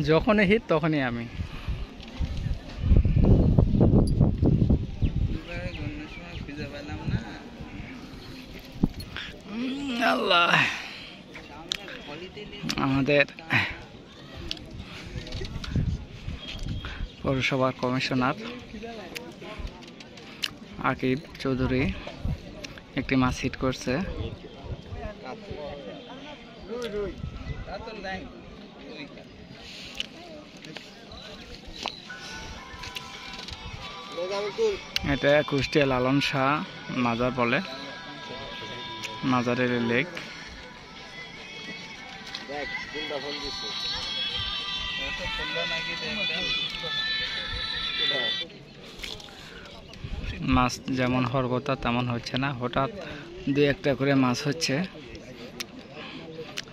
যখনই হিট তখনই আমি। আল্লাহ, আমাদের পৌরসভার কমিশনার আকিব চৌধুরী একটি মাছ হিট করছে। এটা কুষ্টিয়া লালন শাহ মাজার বলে, মাজারের লেক। মাছ যেমন হওয়ার কথা তেমন হচ্ছে না, হঠাৎ দুই একটা করে মাছ হচ্ছে।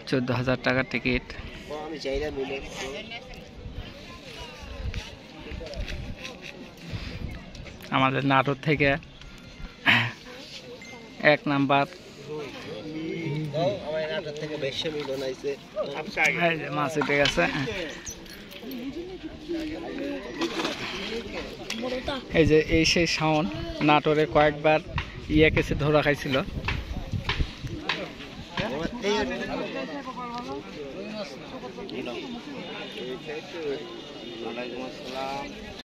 14,000 টাকার টিকিট। আমাদের নাটোর থেকে 1 নাম্বার মাছ উঠে গেছে। এই যে এই সেই শাওন নাটোরে কয়েকবার কেসে ধরা খাইছিল।